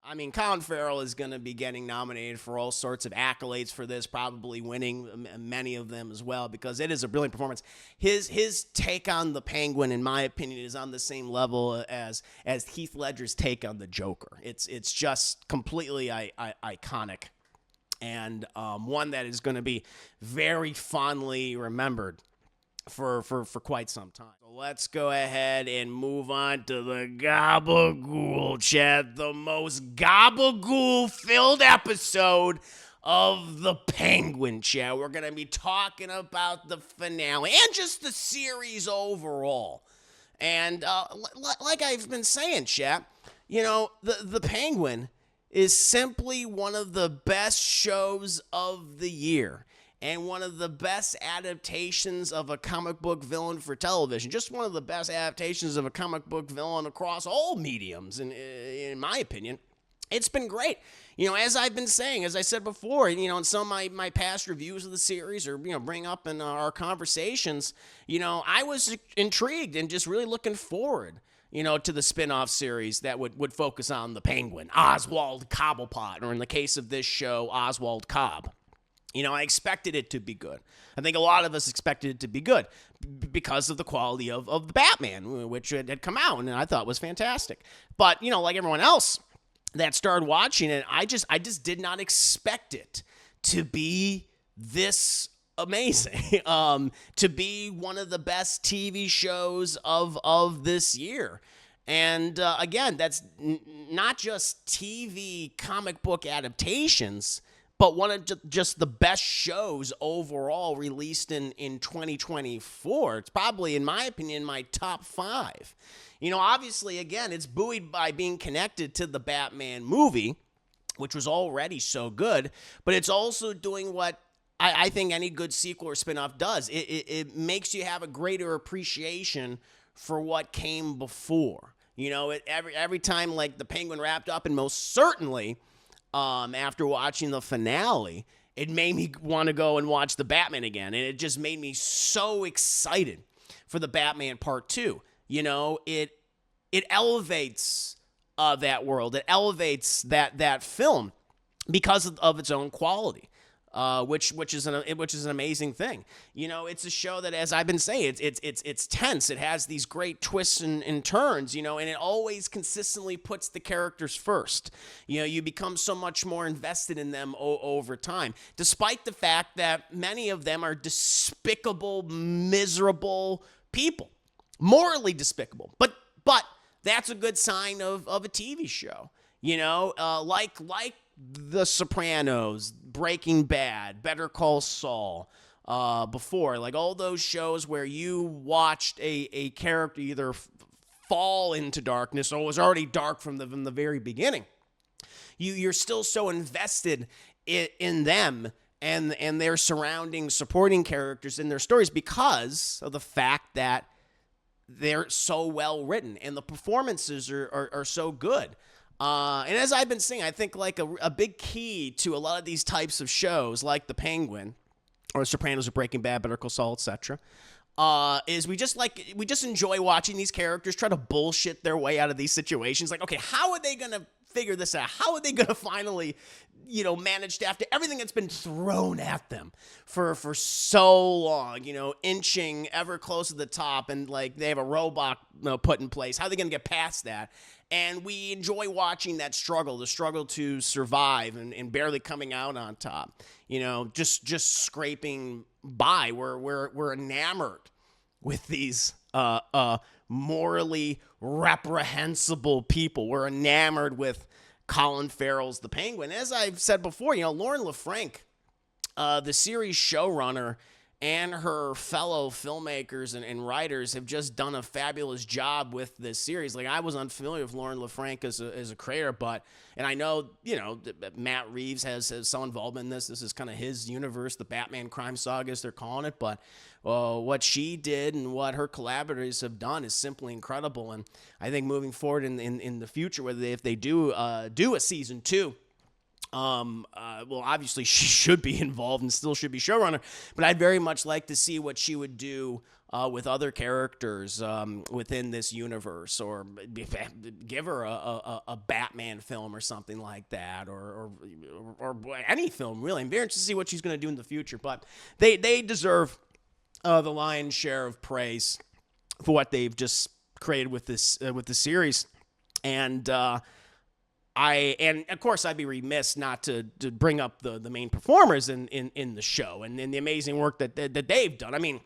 I mean, Colin Farrell is going to be getting nominated for all sorts of accolades for this, probably winning many of them as well, because it is a brilliant performance. His take on the Penguin, in my opinion, is on the same level as Heath Ledger's take on the Joker. It's just completely iconic, and one that is going to be very fondly remembered for quite some time. So let's go ahead and move on to the Gabagool chat, the most Gabagool-filled episode of the Penguin chat. We're going to be talking about the finale and just the series overall. And like I've been saying, chat, the Penguin is simply one of the best shows of the year. And one of the best adaptations of a comic book villain for television. Just one of the best adaptations of a comic book villain across all mediums, in my opinion. It's been great. As I've been saying, as I said before, in some of my past reviews of the series or, bring up in our conversations, I was intrigued and just really looking forward, to the spin-off series that would focus on the Penguin, Oswald Cobblepot, or in the case of this show, Oswald Cobb. I expected it to be good. I think a lot of us expected it to be good because of the quality of the Batman, which had come out and I thought was fantastic. But, like everyone else that started watching it, I just did not expect it to be this amazing, to be one of the best TV shows of this year. And again, that's not just TV comic book adaptations, but one of just the best shows overall released in 2024. It's probably, in my opinion, my top 5. Obviously, again, it's buoyed by being connected to the Batman movie, which was already so good, but it's also doing what I think any good sequel or spinoff does. It makes you have a greater appreciation for what came before. Every time, like, the Penguin wrapped up, and most certainly after watching the finale, it made me want to go and watch the Batman again. And it just made me so excited for the Batman Part 2. It elevates that world. It elevates that film because of its own quality. Which is an amazing thing. It's a show that, as I've been saying, it's tense. It has these great twists and turns, and it always consistently puts the characters first. You become so much more invested in them over time, despite the fact that many of them are despicable, miserable people, morally despicable. But that's a good sign of a TV show. Like The Sopranos, Breaking Bad, Better Call Saul, before, like all those shows where you watched a character either fall into darkness or was already dark from the very beginning. You're still so invested in them and their surrounding supporting characters in their stories because of the fact that they're so well written and the performances are so good. And as I've been saying, I think like a big key to a lot of these types of shows, like The Penguin, or Sopranos, or Breaking Bad, Better Call Saul, etc., is we just enjoy watching these characters try to bullshit their way out of these situations. Like, okay, how are they gonna figure this out? How are they gonna finally, manage to, after everything that's been thrown at them for so long, inching ever closer to the top, and like they have a robot put in place. How are they gonna get past that? And we enjoy watching that struggle, the struggle to survive and barely coming out on top. Just scraping by. We're enamored with these morally reprehensible people. We're enamored with Colin Farrell's The Penguin. As I've said before, Lauren LaFranc, the series showrunner, and her fellow filmmakers and writers have just done a fabulous job with this series. Like, I was unfamiliar with Lauren LaFranc as a creator, and I know, that Matt Reeves has some involvement in this. This is kind of his universe, the Batman crime saga, as they're calling it. But what she did and what her collaborators have done is simply incredible. And I think moving forward in the future, if they do a season 2 Well, obviously she should be involved and still should be showrunner, but I'd very much like to see what she would do with other characters within this universe, or give her a Batman film or something like that, or any film really. I'm very interested to see what she's going to do in the future, but they deserve the lion's share of praise for what they've just created with this series. And and of course I'd be remiss not to bring up the main performers in the show and the amazing work that they've done. I mean,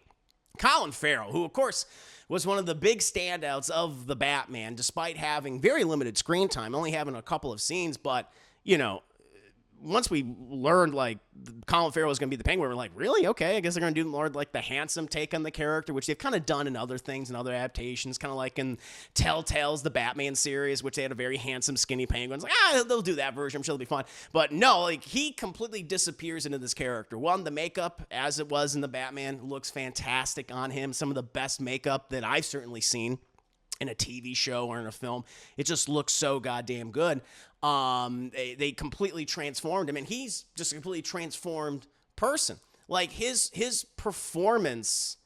Colin Farrell, who of course was one of the big standouts of the Batman, despite having very limited screen time, only having a couple of scenes, but once we learned like Colin Farrell was going to be the Penguin, we're like, really? Okay, I guess they're going to do more like the handsome take on the character, which they've kind of done in other things and other adaptations, kind of like in Telltale's The Batman series, which they had a very handsome, skinny Penguin. It's like, they'll do that version. I'm sure it'll be fun. But no, like he completely disappears into this character. One, the makeup, as it was in the Batman, looks fantastic on him. Some of the best makeup that I've certainly seen in a TV show or in a film. It just looks so goddamn good. They completely transformed him, and he's just a completely transformed person. Like his performance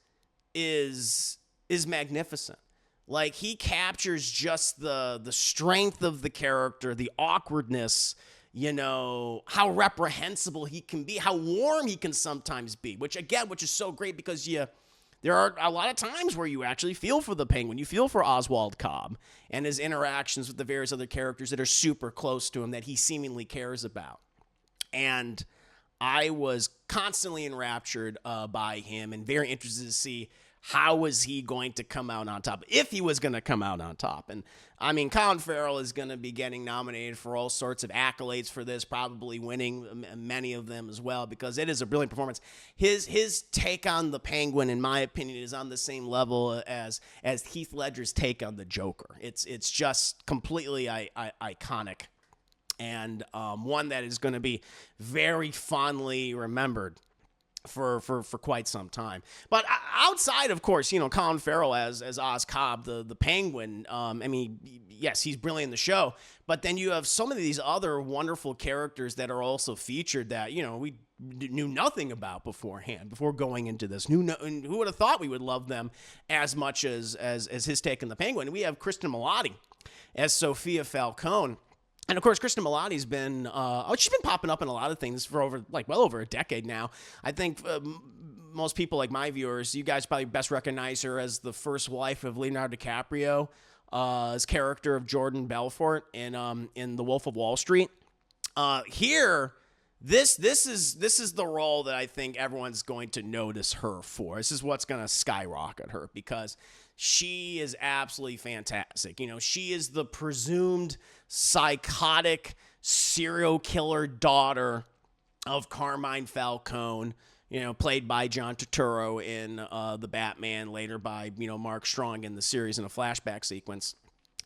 is magnificent. Like he captures just the strength of the character, the awkwardness, how reprehensible he can be, how warm he can sometimes be, which is so great because there are a lot of times where you actually feel for the Penguin. You feel for Oswald Cobb and his interactions with the various other characters that are super close to him that he seemingly cares about. And I was constantly enraptured by him and very interested to see how was he going to come out on top, if he was going to come out on top. And I mean, Colin Farrell is going to be getting nominated for all sorts of accolades for this, probably winning many of them as well, because it is a brilliant performance. His take on the Penguin, in my opinion, is on the same level as Heath Ledger's take on the Joker. It's just completely iconic, and one that is going to be very fondly remembered for quite some time. But outside, of course, Colin Farrell as Oz Cobb, the Penguin, I mean, yes, he's brilliant in the show, but then you have so many of these other wonderful characters that are also featured that, we knew nothing about beforehand, before going into this. Who would have thought we would love them as much as his take on the Penguin? We have Kristen Milotti as Sophia Falcone. And of course, Kristen Milotti's been, she's been popping up in a lot of things for well over a decade now. I think most people, like my viewers, you guys probably best recognize her as the first wife of Leonardo DiCaprio, as character of Jordan Belfort in The Wolf of Wall Street. Here, this is the role that I think everyone's going to notice her for. This is what's going to skyrocket her, because she is absolutely fantastic. She is the presumed psychotic serial killer daughter of Carmine Falcone, played by John Turturro in The Batman, later by, Mark Strong in the series in a flashback sequence.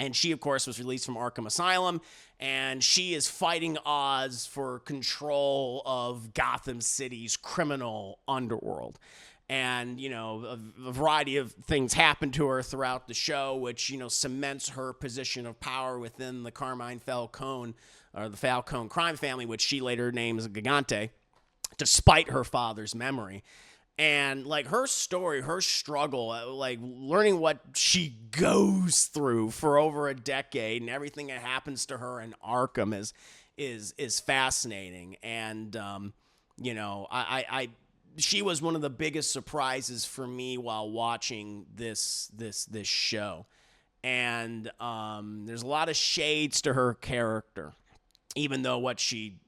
And she, of course, was released from Arkham Asylum, and she is fighting Oz for control of Gotham City's criminal underworld. And, a variety of things happen to her throughout the show, which, cements her position of power within the Carmine Falcone, or the Falcone crime family, which she later names Gigante, despite her father's memory. And, like, her story, her struggle, like, learning what she goes through for over a decade and everything that happens to her in Arkham is fascinating. And, she was one of the biggest surprises for me while watching this show. And there's a lot of shades to her character, even though what she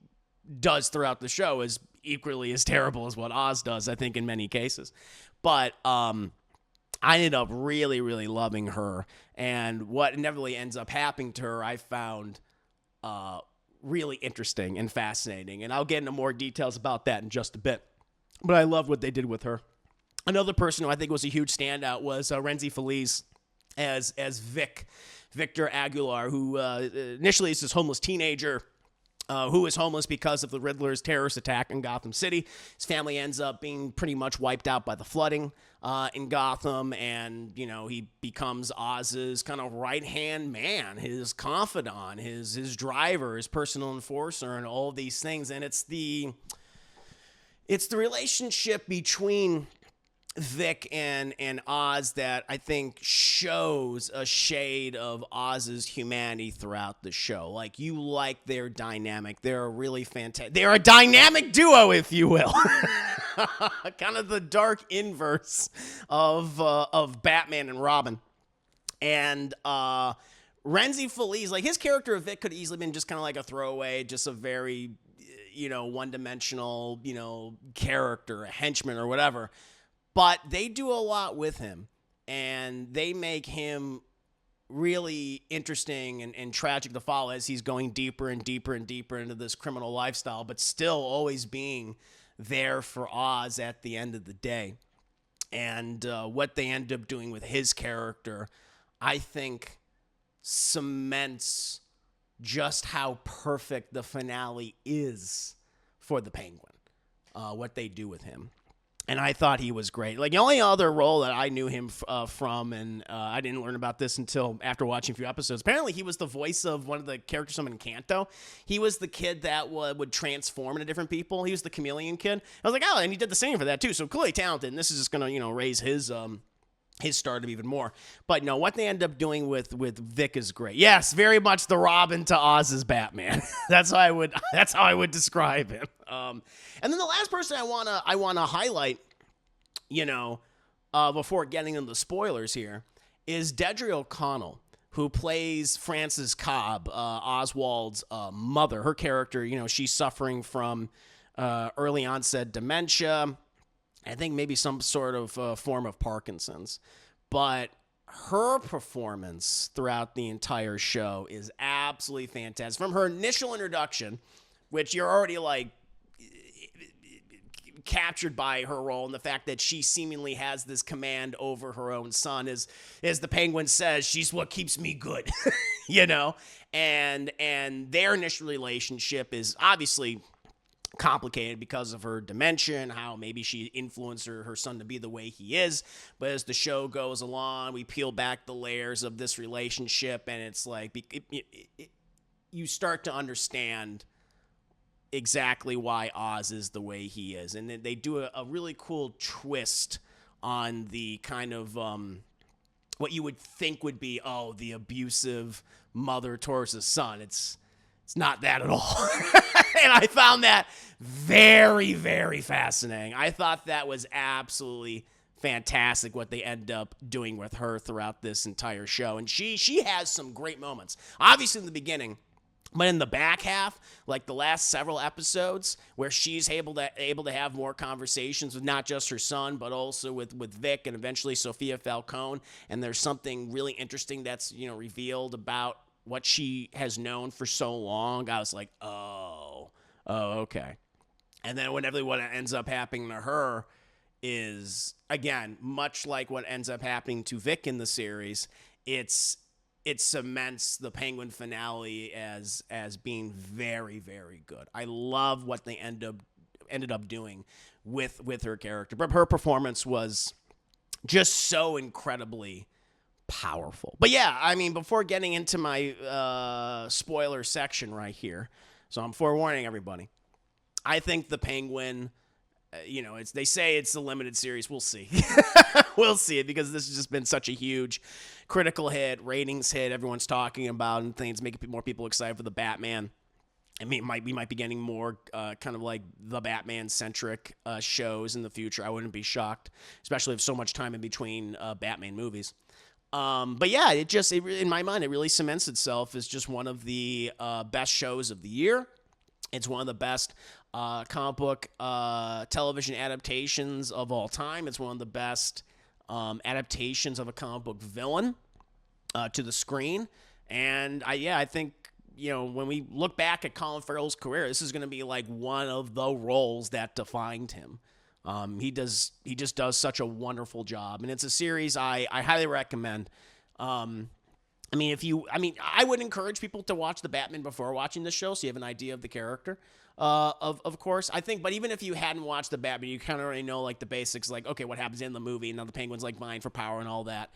does throughout the show is equally as terrible as what Oz does, I think, in many cases. But I ended up really, really loving her. And what inevitably ends up happening to her, I found really interesting and fascinating. And I'll get into more details about that in just a bit. But I love what they did with her. Another person who I think was a huge standout was Renzi Feliz as Victor Aguilar, who initially is this homeless teenager who is homeless because of the Riddler's terrorist attack in Gotham City. His family ends up being pretty much wiped out by the flooding in Gotham, and, you know, he becomes Oz's kind of right-hand man, his confidant, his driver, his personal enforcer, and all of these things. And it's the relationship between Vic and Oz that I think shows a shade of Oz's humanity throughout the show. Like, you like their dynamic. They're a really fantastic. They're a dynamic duo, if you will. Kind of the dark inverse of Batman and Robin. And Renzi Feliz, like, his character of Vic could have easily been just kind of like a throwaway, just a very, you know, one-dimensional, you know, character, a henchman or whatever. But they do a lot with him, and they make him really interesting and tragic to follow as he's going deeper and deeper and deeper into this criminal lifestyle, but still always being there for Oz at the end of the day. And what they end up doing with his character, I think, cements just how perfect the finale is for the Penguin, what they do with him. And I thought he was great. Like, the only other role that I knew him from, and I didn't learn about this until after watching a few episodes. Apparently, he was the voice of one of the characters from Encanto. He was the kid that would transform into different people. He was the chameleon kid. I was like, oh, and he did the same for that, too. So clearly talented. And this is just going to, you know, raise his stardom even more. But no, what they end up doing with Vic is great. Yes, very much the Robin to Oz's Batman. That's how I would describe him. And then the last person I wanna highlight, you know, before getting into the spoilers here, is Deirdre O'Connell, who plays Frances Cobb, Oswald's mother. Her character, you know, she's suffering from early onset dementia. I think maybe some sort of form of Parkinson's. But her performance throughout the entire show is absolutely fantastic. From her initial introduction, which you're already like captured by her role, and the fact that she seemingly has this command over her own son, as the Penguin says, she's what keeps me good, you know? And their initial relationship is obviously complicated because of her dementia and how maybe she influenced her son to be the way he is. But as the show goes along, we peel back the layers of this relationship, and it's like you start to understand exactly why Oz is the way he is. And they do a really cool twist on the kind of what you would think would be, the abusive mother towards the son. It's not that at all. And I found that very, very fascinating. I thought that was absolutely fantastic what they end up doing with her throughout this entire show. And she has some great moments. Obviously in the beginning, but in the back half, like the last several episodes, where she's able to have more conversations with not just her son, but also with Vic and eventually Sophia Falcone. And there's something really interesting that's, you know, revealed about what she has known for so long. I was like, oh, okay. And then what ends up happening to her is, again, much like what ends up happening to Vic in the series, it cements the Penguin finale as being very, very good. I love what they ended up doing with her character. But her performance was just so incredibly powerful. But yeah, I mean, before getting into my spoiler section right here, so I'm forewarning everybody, I think the Penguin, they say it's a limited series. We'll see. We'll see it, because this has just been such a huge critical hit, ratings hit. Everyone's talking about and things, making more people excited for the Batman. I mean, we might be getting more kind of like the Batman-centric shows in the future. I wouldn't be shocked, especially if so much time in between Batman movies. But yeah, in my mind, it really cements itself as just one of the best shows of the year. It's one of the best comic book television adaptations of all time. It's one of the best adaptations of a comic book villain to the screen. And I think, when we look back at Colin Farrell's career, this is going to be like one of the roles that defined him. He just does such a wonderful job, and it's a series I highly recommend. I mean, I would encourage people to watch the Batman before watching this show, so you have an idea of the character. Of course, I think, but even if you hadn't watched the Batman, you kind of already know like the basics, like okay, what happens in the movie, and now the Penguin's like vying for power and all that.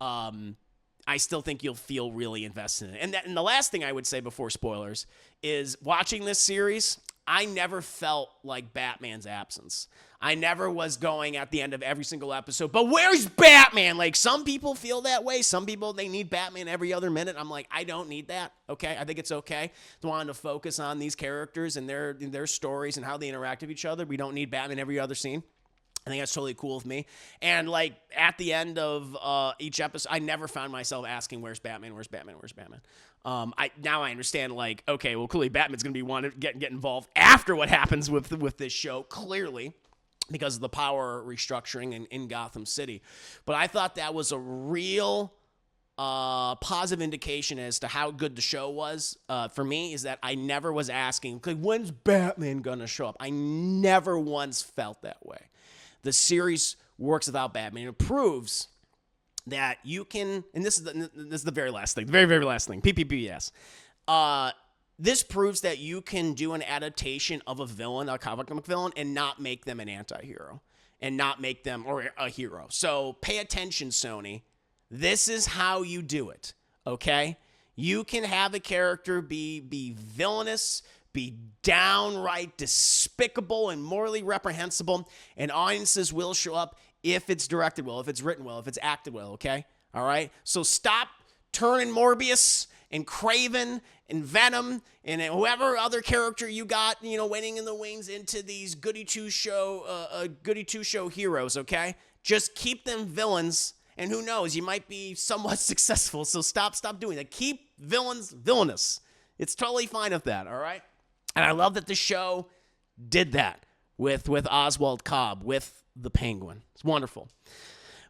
I still think you'll feel really invested in it. And the last thing I would say before spoilers is watching this series, I never felt like Batman's absence. I never was going at the end of every single episode, but where's Batman? Like, some people feel that way. Some people, they need Batman every other minute. I'm like, I don't need that, okay? I think it's okay to want to focus on these characters and their stories and how they interact with each other. We don't need Batman every other scene. I think that's totally cool with me. And, like, at the end of each episode, I never found myself asking, where's Batman? Where's Batman? Where's Batman? Now I understand, like, okay, well, clearly Batman's going to be wanting to get involved after what happens with this show, clearly, because of the power restructuring in Gotham City. But I thought that was a real positive indication as to how good the show was. For me, is that I never was asking, like, when's Batman going to show up? I never once felt that way. The series works without Batman. It proves that you can, and this is the very last thing, the very, very last thing, PPPS. This proves that you can do an adaptation of a villain, a comic book villain, and not make them an anti-hero, and not make them or a hero. So pay attention, Sony. This is how you do it, okay? You can have a character be villainous, be downright despicable and morally reprehensible, and audiences will show up if it's directed well, if it's written well, if it's acted well, okay? All right? So stop turning Morbius and Craven and Venom and whoever other character you got, waiting in the wings into these goody two-show heroes, okay? Just keep them villains, and who knows, you might be somewhat successful, so stop doing that. Keep villains villainous. It's totally fine with that, all right? And I love that the show did that with Oswald Cobb, with the Penguin. It's wonderful.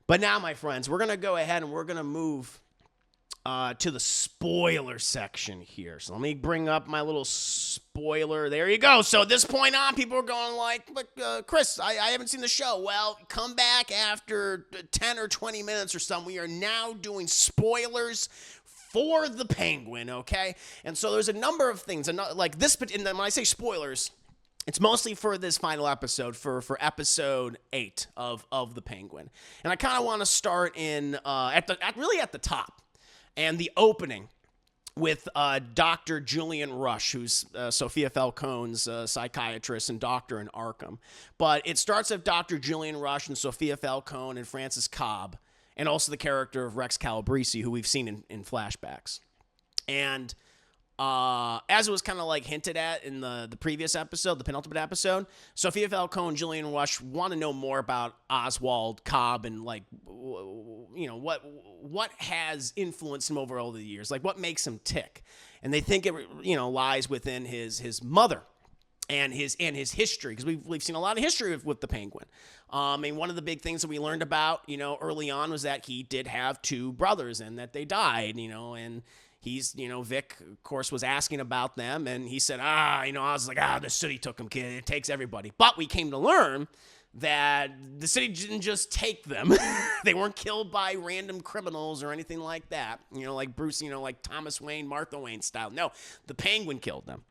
But now, my friends, we're going to go ahead and we're going to move to the spoiler section here. So let me bring up my little spoiler. There you go. So at this point on, people are going like, but Chris, I haven't seen the show. Well, come back after 10 or 20 minutes or something. We are now doing spoilers for the Penguin, okay? And so there's a number of things, like this, and when I say spoilers, it's mostly for this final episode, for episode 8 of the Penguin. And I kind of want to start in at the top, and the opening with Dr. Julian Rush, who's Sophia Falcone's psychiatrist and doctor in Arkham. But it starts with Dr. Julian Rush and Sophia Falcone and Francis Cobb, and also the character of Rex Calabrese, who we've seen in flashbacks. And as it was kind of like hinted at in the previous episode, the penultimate episode, Sophia Falcone and Julian Rush want to know more about Oswald Cobb and, like, what has influenced him over all the years, like what makes him tick. And they think it lies within his mother and his history, because we've seen a lot of history with the Penguin. And one of the big things that we learned about, early on was that he did have 2 brothers and that they died, and he's, Vic, of course, was asking about them, and he said, I was like, the city took him, kid. It takes everybody. But we came to learn that the city didn't just take them. They weren't killed by random criminals or anything like that, like Bruce, like Thomas Wayne, Martha Wayne style. No, the Penguin killed them.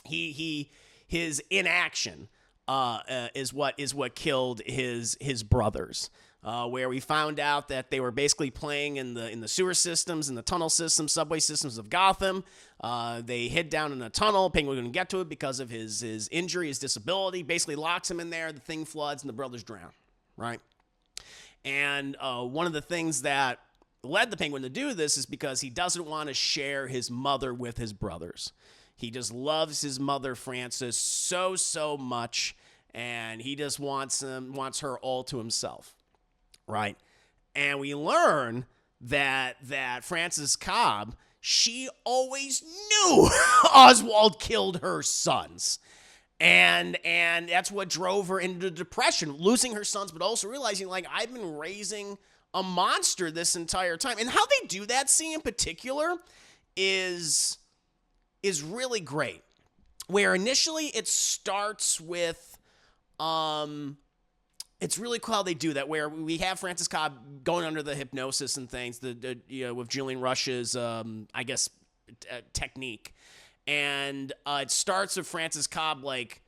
His inaction is what killed his brothers. Where we found out that they were basically playing in the sewer systems, in the tunnel systems, subway systems of Gotham. They hid down in a tunnel. Penguin couldn't get to it because of his injury, his disability. Basically locks him in there. The thing floods and the brothers drown. Right. And one of the things that led the Penguin to do this is because he doesn't want to share his mother with his brothers. He just loves his mother, Frances, so much, and he just wants her all to himself, right? And we learn that Frances Cobb, she always knew Oswald killed her sons, and that's what drove her into depression, losing her sons, but also realizing, like, I've been raising a monster this entire time. And how they do that scene in particular is really great, where initially it starts with it's really cool how they do that, where we have Francis Cobb going under the hypnosis and things, with Julian Rush's, I guess, technique. And it starts with Francis Cobb, like,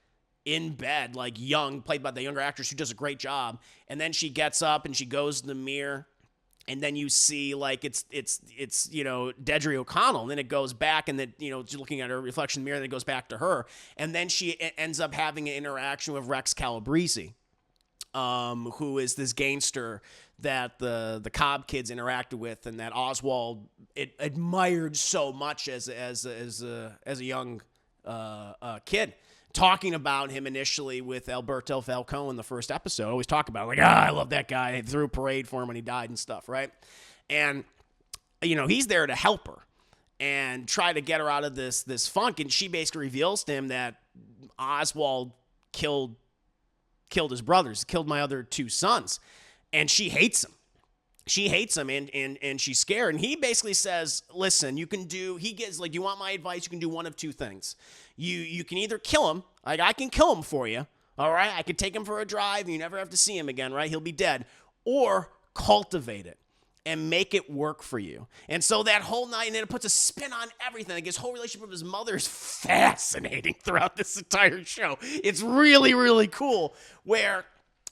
in bed, like young, played by the younger actress who does a great job. And then she gets up and she goes to the mirror. And then you see, like, it's Deirdre O'Connell. And then it goes back, and then, looking at her reflection in the mirror, and then it goes back to her. And then she ends up having an interaction with Rex Calabrese, who is this gangster that the Cobb kids interacted with, and that Oswald admired so much as a young kid. Talking about him initially with Alberto Falcone in the first episode. Always talk about it, like, I love that guy. I threw a parade for him when he died and stuff, right? And, he's there to help her and try to get her out of this funk. And she basically reveals to him that Oswald killed his brothers, killed my other 2 sons. And she hates him. She hates him, and she's scared. And he basically says, listen, he gets, like, you want my advice? You can do one of 2 things. You can either kill him, like, I can kill him for you, all right? I could take him for a drive, and you never have to see him again, right? He'll be dead. Or cultivate it and make it work for you. And so that whole night, and then it puts a spin on everything. Like, his whole relationship with his mother is fascinating throughout this entire show. It's really, really cool, where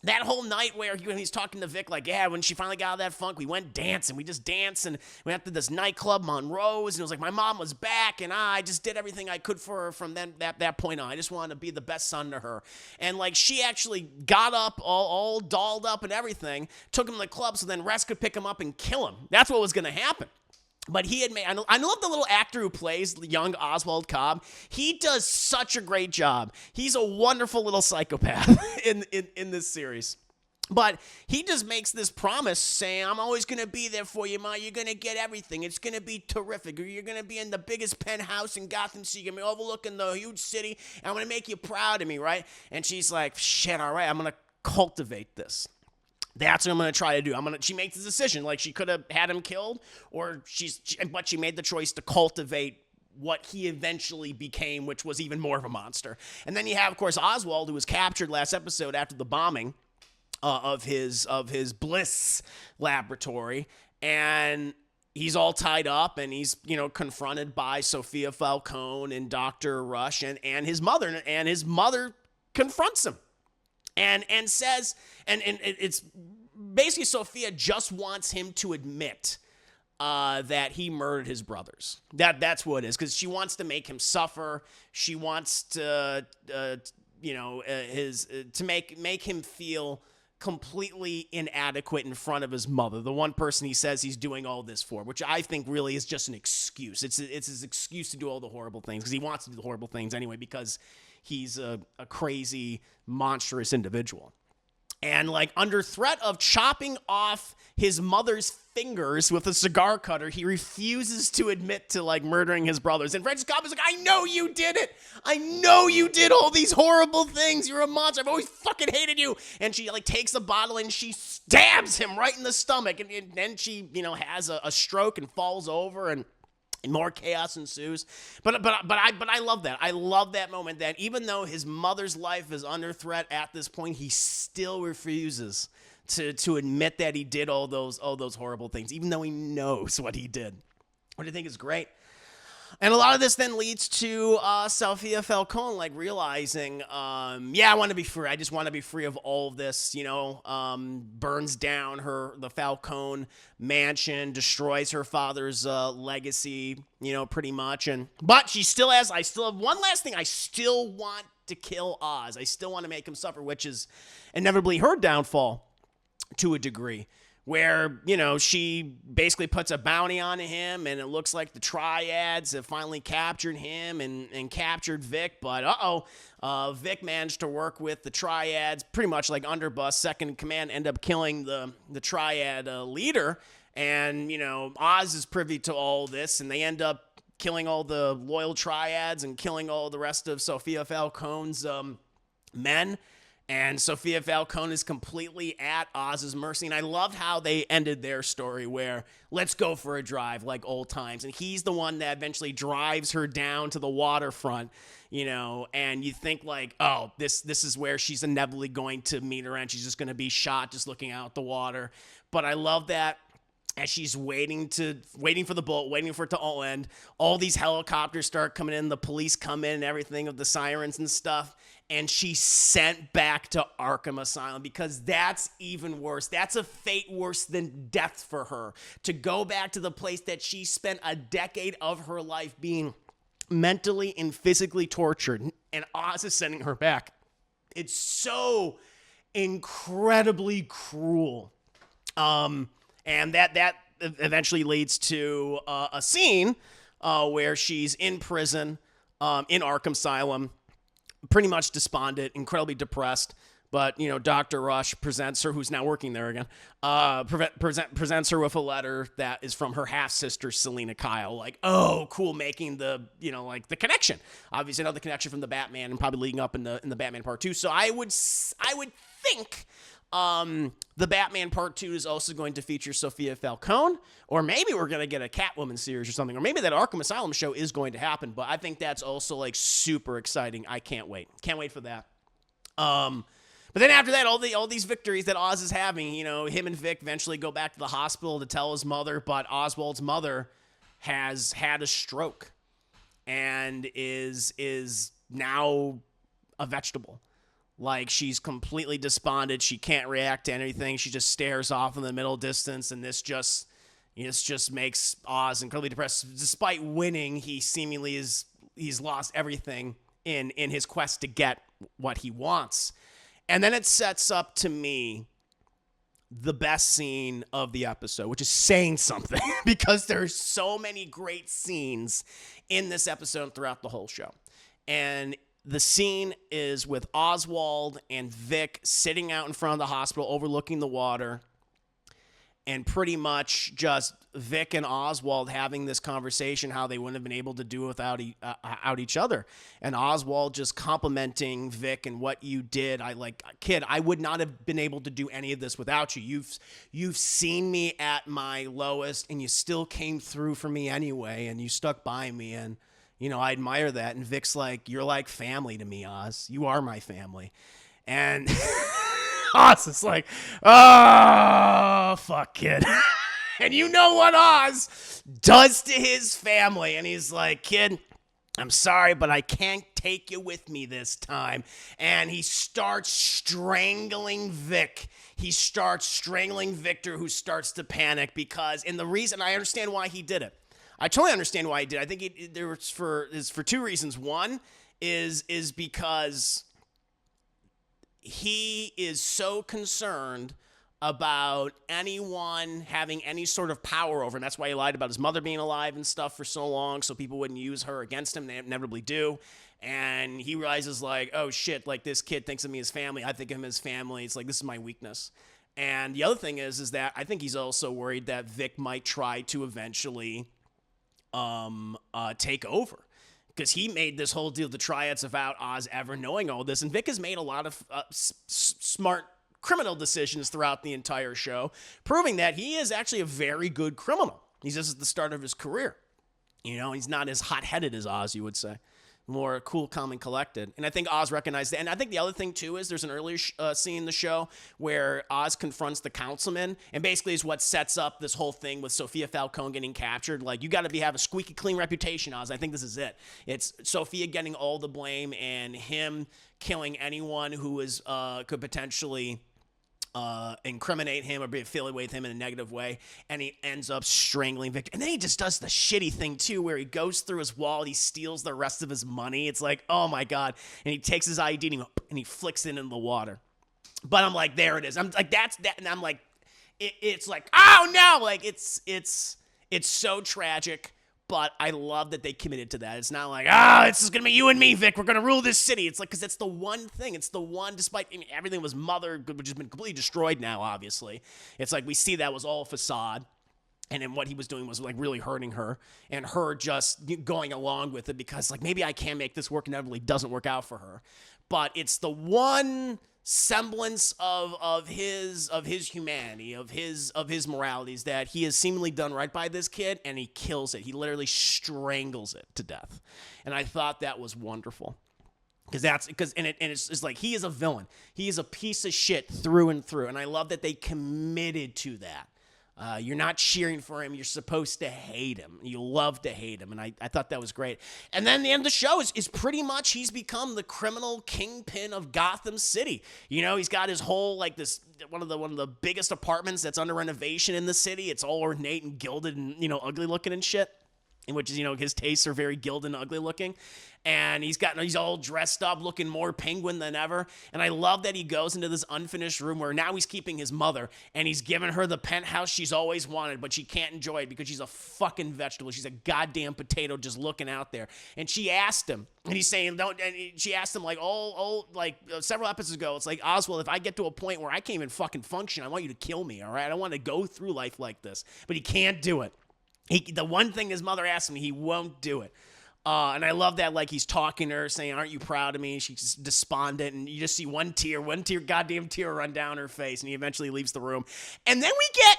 that whole night where when he's talking to Vic, like, yeah, when she finally got out of that funk, we went dancing. We just danced, and we went to this nightclub, Monroe's, and it was like my mom was back, and I just did everything I could for her from then that point on. I just wanted to be the best son to her. And, like, she actually got up all dolled up and everything, took him to the club so then Rex could pick him up and kill him. That's what was going to happen. But he had made, I love the little actor who plays young Oswald Cobb. He does such a great job. He's a wonderful little psychopath in this series. But he just makes this promise saying, I'm always going to be there for you, Ma. You're going to get everything. It's going to be terrific. You're going to be in the biggest penthouse in Gotham City. You're going to be overlooking the huge city. And I'm going to make you proud of me, right? And she's like, shit, all right, I'm going to cultivate this. That's what I'm going to try to do. She makes the decision. Like, she could have had him killed, but she made the choice to cultivate what he eventually became, which was even more of a monster. And then you have, of course, Oswald, who was captured last episode after the bombing of his Bliss laboratory, and he's all tied up, and he's, confronted by Sophia Falcone and Dr. Rush and his mother, and his mother confronts him. And says, and it's basically Sophia just wants him to admit that he murdered his brothers. That's what it is, because she wants to make him suffer. She wants to, to make him feel completely inadequate in front of his mother, the one person he says he's doing all this for, which I think really is just an excuse. It's his excuse to do all the horrible things, because he wants to do the horrible things anyway, because he's a crazy, monstrous individual. And, like, under threat of chopping off his mother's fingers with a cigar cutter, he refuses to admit to, like, murdering his brothers. And Francis Cobb is like, I know you did it. I know you did all these horrible things. You're a monster. I've always fucking hated you. And she, like, takes a bottle and she stabs him right in the stomach. And then she, has a stroke and falls over, and more chaos ensues. But I love that. I love that moment, that even though his mother's life is under threat at this point, he still refuses to admit that he did all those horrible things, even though he knows what he did. What I think is great. And a lot of this then leads to Sophia Falcone, like, realizing, I want to be free. I just want to be free of all of this, burns down the Falcone mansion, destroys her father's legacy, pretty much. But she still has, I still have one last thing. I still want to kill Oz. I still want to make him suffer, which is inevitably her downfall to a degree, where, she basically puts a bounty on him, and it looks like the Triads have finally captured him and captured Vic, but Vic managed to work with the Triads, pretty much like underbus, second in command, end up killing the Triad leader, and, Oz is privy to all this, and they end up killing all the loyal Triads and killing all the rest of Sophia Falcone's men. And Sophia Falcone is completely at Oz's mercy. And I loved how they ended their story where let's go for a drive like old times. And he's the one that eventually drives her down to the waterfront, and you think like, oh, this is where she's inevitably going to meet her end. She's just going to be shot just looking out the water. But I love that as she's waiting for the boat, waiting for it to all end, all these helicopters start coming in, the police come in and everything of the sirens and stuff. And she's sent back to Arkham Asylum because that's even worse. That's a fate worse than death for her. To go back to the place that she spent a decade of her life being mentally and physically tortured, and Oz is sending her back. It's so incredibly cruel. And that eventually leads to a scene where she's in prison in Arkham Asylum, pretty much despondent, incredibly depressed. But, Dr. Rush presents her, who's now working there again, presents her with a letter that is from her half-sister, Selena Kyle. Like, oh, cool, making the, the connection. Obviously, another connection from the Batman and probably leading up in the Batman Part 2. So I would think the Batman Part 2 is also going to feature Sophia Falcone, or maybe we're going to get a Catwoman series or something, or maybe that Arkham Asylum show is going to happen, but I think that's also, like, super exciting. I can't wait. Can't wait for that. But then after that, all these victories that Oz is having, him and Vic eventually go back to the hospital to tell his mother, but Oswald's mother has had a stroke and is now a vegetable. Like, she's completely despondent. She can't react to anything. She just stares off in the middle distance, and this just makes Oz incredibly depressed. Despite winning, he seemingly he's lost everything in his quest to get what he wants. And then it sets up, to me, the best scene of the episode, which is saying something because there's so many great scenes in this episode throughout the whole show. And the scene is with Oswald and Vic sitting out in front of the hospital overlooking the water, and pretty much just Vic and Oswald having this conversation, how they wouldn't have been able to do it without out each other. And Oswald just complimenting Vic and what you did. Kid, I would not have been able to do any of this without you. You've seen me at my lowest, and you still came through for me anyway, and you stuck by me, and I admire that. And Vic's like, you're like family to me, Oz. You are my family. And Oz is like, oh, fuck, kid. And you know what Oz does to his family. And he's like, kid, I'm sorry, but I can't take you with me this time. And he starts strangling Vic. He starts strangling Victor, who starts to panic because, and the reason, I understand why he did it. I totally understand why he did. I think it's for two reasons. One is because he is so concerned about anyone having any sort of power over him. That's why he lied about his mother being alive and stuff for so long, so people wouldn't use her against him. They inevitably do. And he realizes, like, oh shit, like, this kid thinks of me as family. I think of him as family. It's like, this is my weakness. And the other thing is that I think he's also worried that Vic might try to eventually take over. Because he made this whole deal, the triads, without Oz ever knowing all this. And Vic has made a lot of smart criminal decisions throughout the entire show, proving that he is actually a very good criminal. He's just at the start of his career. He's not as hot-headed as Oz, you would say. More cool, calm, and collected. And I think Oz recognized that. And I think the other thing, too, is there's an earlier scene in the show where Oz confronts the councilman, and basically is what sets up this whole thing with Sophia Falcone getting captured. Like, you got to have a squeaky clean reputation, Oz. I think this is it. It's Sophia getting all the blame and him killing anyone who is could potentially incriminate him or be affiliated with him in a negative way, and he ends up strangling Victor. And then he just does the shitty thing too, where he goes through his wallet, he steals the rest of his money. It's like, oh my god! And he takes his ID and he flicks it in the water. But I'm like, there it is. I'm like, that's that, and I'm like, it's like, oh no! Like, it's so tragic. But I love that they committed to that. It's not like, it's just going to be you and me, Vic. We're going to rule this city. It's like, because it's the one thing. It's the one, despite everything was mothered, which has been completely destroyed now, obviously. It's like we see that was all a facade. And then what he was doing was like really hurting her. And her just going along with it because like, maybe I can make this work. Inevitably doesn't work out for her. But it's the one semblance of his humanity, of his moralities, that he has seemingly done right by this kid, and he kills it. He literally strangles it to death. And I thought that was wonderful. It's like he is a villain. He is a piece of shit through and through. And I love that they committed to that. You're not cheering for him. You're supposed to hate him. You love to hate him. And I thought that was great. And then the end of the show is pretty much he's become the criminal kingpin of Gotham City. You know, he's got his whole, like, this one of the biggest apartments that's under renovation in the city. It's all ornate and gilded and, you know, ugly looking and shit. In which is, you know, his tastes are very gilded and ugly looking. And he's all dressed up, looking more penguin than ever. And I love that he goes into this unfinished room where now he's keeping his mother, and he's giving her the penthouse she's always wanted, but she can't enjoy it because she's a fucking vegetable. She's a goddamn potato just looking out there. And she asked him, and he's saying, she asked him like, several episodes ago, it's like, Oswald, if I get to a point where I can't even fucking function, I want you to kill me, all right? I don't want to go through life like this. But he can't do it. The one thing his mother asked him, he won't do it. And I love that, like, he's talking to her, saying, aren't you proud of me? She's despondent, and you just see one goddamn tear run down her face, and he eventually leaves the room. And then we get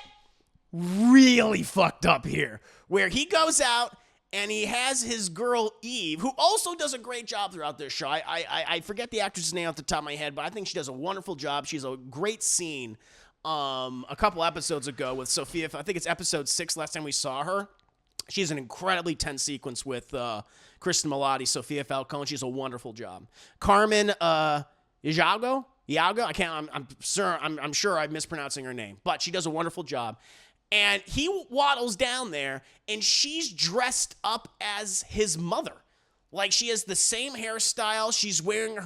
really fucked up here, where he goes out, and he has his girl, Eve, who also does a great job throughout this show. I forget the actress's name off the top of my head, but I think she does a wonderful job. She has a great scene a couple episodes ago with Sophia. I think it's episode 6 last time we saw her. She has an incredibly tense sequence with Kristen Milotti, Sophia Falcone. She has a wonderful job. Carmen Iago? I'm sure I'm mispronouncing her name, but she does a wonderful job. And he waddles down there, and she's dressed up as his mother. Like, she has the same hairstyle. She's wearing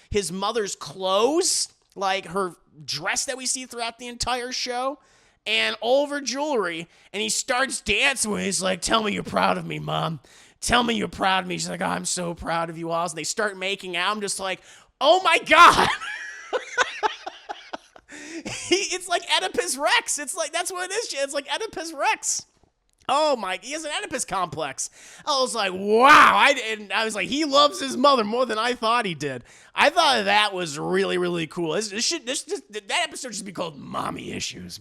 his mother's clothes, like her dress that we see throughout the entire show, and all of her jewelry. And he starts dancing with her. He's like, tell me you're proud of me, Mom. Tell me you're proud of me. She's like, oh, I'm so proud of you, Oz. And they start making out. I'm just like, oh my God. It's like Oedipus Rex. It's like, that's what it is. It's like Oedipus Rex. Oh my, he has an Oedipus complex. I was like, wow. I was like, he loves his mother more than I thought he did. I thought that was really, really cool. That episode should be called Mommy Issues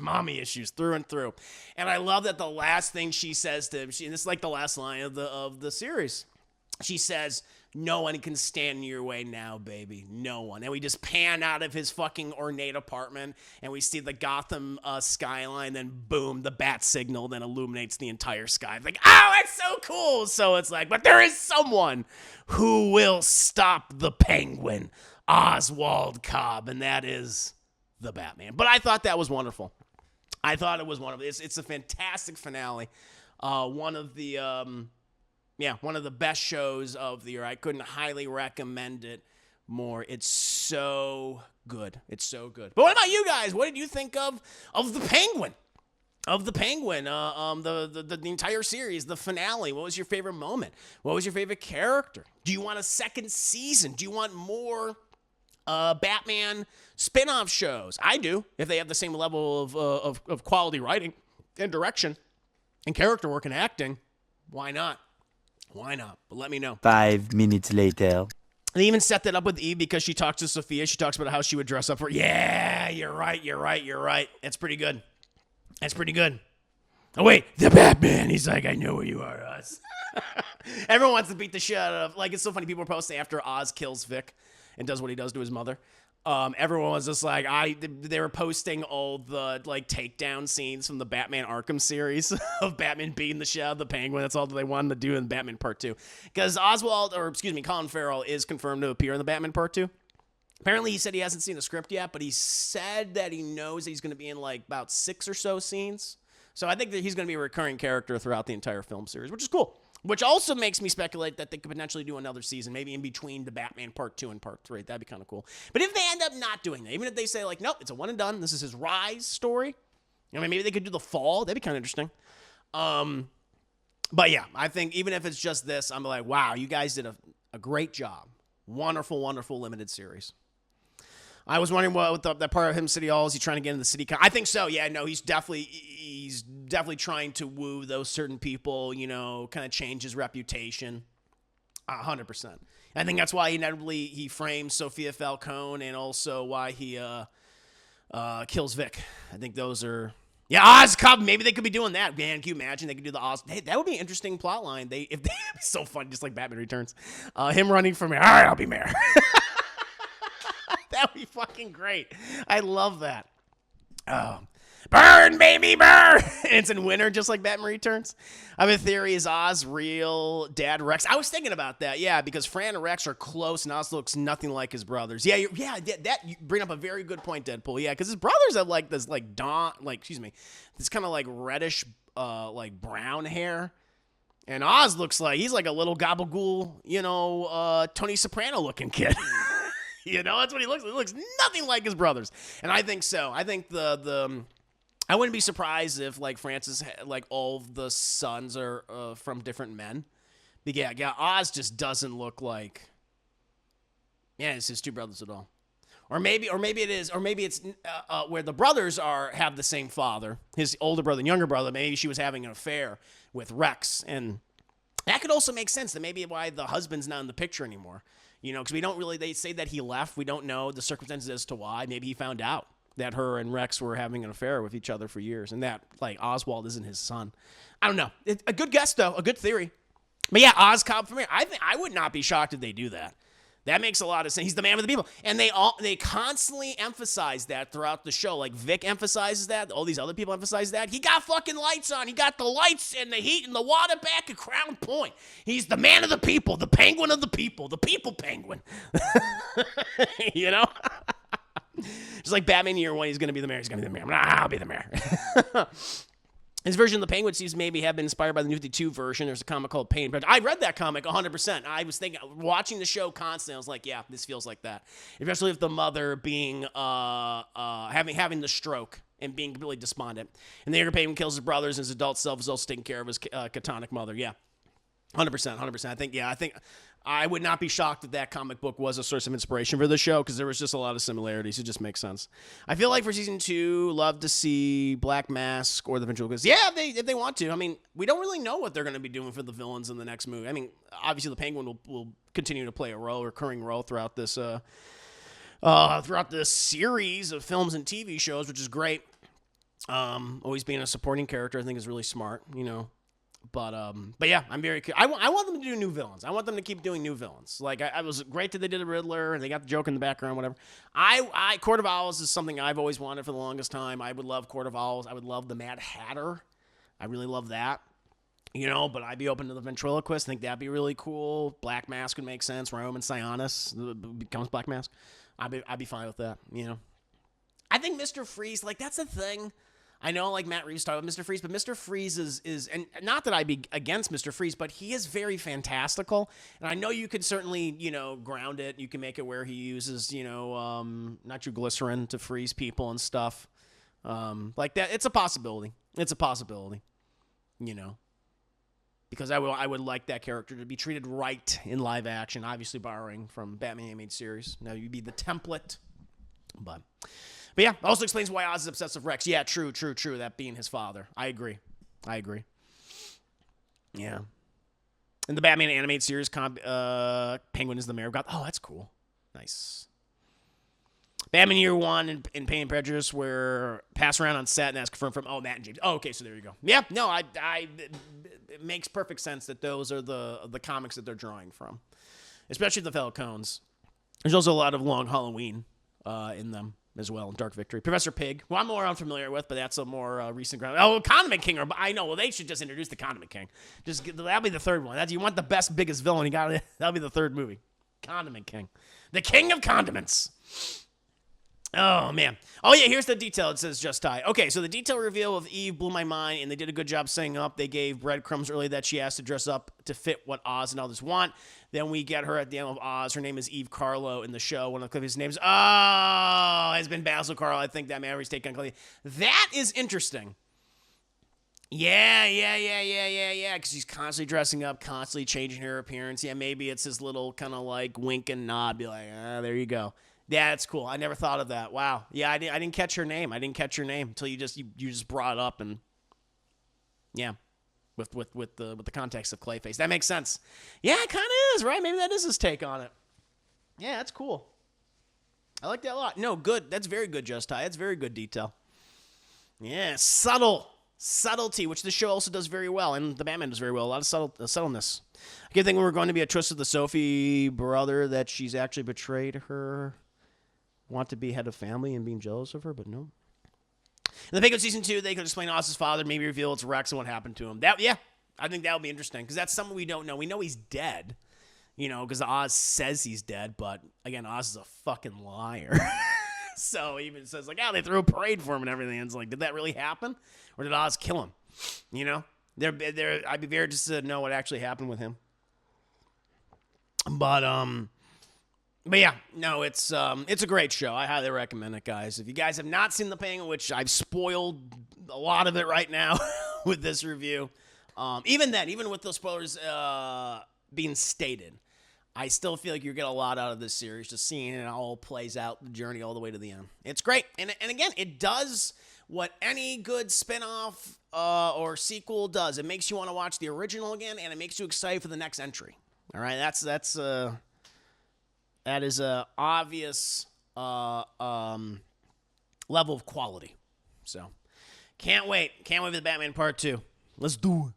through and through. And I love that the last thing she says to him, and this is like the last line of the series. She says, no one can stand in your way now, baby. No one. And we just pan out of his fucking ornate apartment, and we see the Gotham skyline, then boom, the bat signal then illuminates the entire sky. It's like, oh, that's so cool. So it's like, but there is someone who will stop the Penguin, Oswald Cobb, and that is the Batman. But I thought that was wonderful. I thought it was wonderful. It's a fantastic finale. One of the best shows of the year. I couldn't highly recommend it more. It's so good. It's so good. But what about you guys? What did you think of the Penguin? The entire series, the finale. What was your favorite moment? What was your favorite character? Do you want a second season? Do you want more Batman spin-off shows? I do, if they have the same level of quality writing and direction and character work and acting. Why not? Why not? But let me know. 5 minutes later. They even set that up with Eve because she talks to Sophia. She talks about how she would dress up for. Yeah, you're right. That's pretty good. Oh, wait, the Batman. He's like, I know where you are, Oz. Everyone wants to beat the shit out of. Like, it's so funny. People are posting after Oz kills Vic and does what he does to his mother. Everyone was just like, they were posting all the, like, takedown scenes from the Batman Arkham series of Batman beating the shit out of the Penguin. That's all that they wanted to do in Batman Part 2. Because Colin Farrell is confirmed to appear in the Batman Part 2. Apparently, he said he hasn't seen the script yet, but he said that he knows that he's going to be in, like, about 6 or so scenes. So I think that he's going to be a recurring character throughout the entire film series, which is cool. Which also makes me speculate that they could potentially do another season, maybe in between the Batman Part 2 and Part 3. That'd be kind of cool. But if they end up not doing that, even if they say, like, nope, it's a one and done, this is his rise story, maybe they could do the fall. That'd be kind of interesting. But yeah, I think even if it's just this, I'm like, wow, you guys did a great job. Wonderful, wonderful limited series. I was wondering what that part of him City Hall, is he trying to get into the city? I think so. Yeah, no, he's definitely trying to woo those certain people, kind of change his reputation. 100%. I think that's why he frames Sophia Falcone, and also why he kills Vic. I think those are. Yeah, Oz Cobb. Maybe they could be doing that. Man, can you imagine they could do the Oz? Hey, that would be an interesting plot line. It'd be so fun, just like Batman Returns. Him running for mayor. All right, I'll be mayor. That would be fucking great. I love that. Burn, baby, burn! And it's in winter, just like Batman Returns. I have a theory: is Oz real dad Rex? I was thinking about that, yeah, because Fran and Rex are close, and Oz looks nothing like his brothers. Yeah, that you bring up a very good point, Deadpool. Yeah, because his brothers have like this, like this kind of like reddish, like brown hair, and Oz looks like he's like a little gabagool, Tony Soprano looking kid. That's what he looks like. He looks nothing like his brothers, and I think so. I think I wouldn't be surprised if, like, Francis, like, all of the sons are from different men. But yeah, Oz just doesn't look like, it's his two brothers at all. Or maybe it's where the brothers have the same father, his older brother and younger brother. Maybe she was having an affair with Rex, and that could also make sense. That maybe why the husband's not in the picture anymore. Because we don't really. They say that he left. We don't know the circumstances as to why. Maybe he found out that her and Rex were having an affair with each other for years, and that, like, Oswald isn't his son. I don't know. A good guess, though. A good theory. But yeah, Oz Cobb from here. I would not be shocked if they do that. That makes a lot of sense. He's the man of the people. And they constantly emphasize that throughout the show. Like, Vic emphasizes that. All these other people emphasize that. He got fucking lights on. He got the lights and the heat and the water back at Crown Point. He's the man of the people, the penguin of the people penguin. Just like Batman Year One, he's going to be the mayor. He's going to be the mayor. I'll be the mayor. His version of the Penguin seems maybe have been inspired by the New 52 version. There's a comic called Pain. But I read that comic 100%. I was thinking, watching the show constantly, I was like, yeah, this feels like that. Especially if the mother being, having the stroke and being completely despondent. And the younger Penguin kills his brothers, and his adult self is also taking care of his catonic mother. Yeah. 100%. I think I would not be shocked if that comic book was a source of inspiration for the show, because there was just a lot of similarities. It just makes sense. I feel like for season 2, love to see Black Mask or the Ventriloquist. Yeah, if they want to. I mean, we don't really know what they're going to be doing for the villains in the next movie. I mean, obviously the Penguin will continue to play a recurring role throughout this series of films and TV shows, which is great. Always being a supporting character, I think, is really smart. But yeah, I'm very curious. I want them to do new villains. I want them to keep doing new villains. Like, I was great that they did a Riddler and they got the joke in the background, whatever. Court of Owls is something I've always wanted for the longest time. I would love Court of Owls. I would love the Mad Hatter. I really love that. But I'd be open to the Ventriloquist. I think that'd be really cool. Black Mask would make sense. Roman Sionis becomes Black Mask. I'd be fine with that. I think Mr. Freeze, like, that's the thing. I know, like, Matt Reeves talked about Mr. Freeze, but Mr. Freeze is, and not that I'd be against Mr. Freeze, but he is very fantastical. And I know you could certainly, ground it. You can make it where he uses, nitroglycerin to freeze people and stuff. Like that. It's a possibility. Because I would like that character to be treated right in live action, obviously borrowing from Batman animated series. Now, you'd be the template, But yeah, also explains why Oz is obsessed with Rex. Yeah, true. That being his father. I agree. Yeah. In the Batman animated series, Penguin is the mayor of Gotham. Oh, that's cool. Nice. Batman Year One in Pain and Prejudice, where pass around on set and ask from Matt and James. Oh, okay, so there you go. Yeah, no, it makes perfect sense that those are the comics that they're drawing from, especially the Falcones. There's also a lot of Long Halloween in them as well. Dark Victory. Professor Pig, who I'm more unfamiliar with, but that's a more recent ground. Oh, Condiment King. I know. Well, they should just introduce the Condiment King. That'll be the third one. You want the best, biggest villain. That'll be the third movie. Condiment King. The King of Condiments. Oh, man. Oh, yeah, here's the detail. It says Just Die. Okay, so the detail reveal of Eve blew my mind, and they did a good job setting up. They gave breadcrumbs early that she has to dress up to fit what Oz and others want. Then we get her at the end of Oz. Her name is Eve Carlo in the show. One of Cliffy's names, has been Basil Carlo. I think that Mary's take on Cliffy. That is interesting. Yeah, because she's constantly dressing up, constantly changing her appearance. Yeah, maybe it's his little kind of like wink and nod, be like, there you go. Yeah, that's cool. I never thought of that. Wow. Yeah, I didn't catch her name. Until you just brought it up, and yeah, with the context of Clayface. That makes sense. Yeah, it kind of is, right? Maybe that is his take on it. Yeah, that's cool. I like that a lot. No, good. That's very good, Just Ty. That's very good detail. Yeah, subtlety, which the show also does very well, and the Batman does very well. A lot of subtleness. I keep thinking we're going to be a twist with the Sophie brother that she's actually betrayed her, want to be head of family and being jealous of her, but no. In the Penguin Season 2, they could explain Oz's father, maybe reveal it's Rex and what happened to him. I think that would be interesting, because that's something we don't know. We know he's dead, because Oz says he's dead, but, again, Oz is a fucking liar. So he even says, they threw a parade for him and everything. And it's like, did that really happen? Or did Oz kill him? I'd be very interested to know what actually happened with him. But yeah, no, it's a great show. I highly recommend it, guys. If you guys have not seen The Penguin, which I've spoiled a lot of it right now with this review, even with those spoilers being stated, I still feel like you get a lot out of this series, just seeing it all plays out, the journey all the way to the end. It's great. And again, it does what any good spinoff or sequel does. It makes you want to watch the original again, and it makes you excited for the next entry. All right, that is a obvious level of quality. So, can't wait. Can't wait for the Batman Part 2. Let's do it.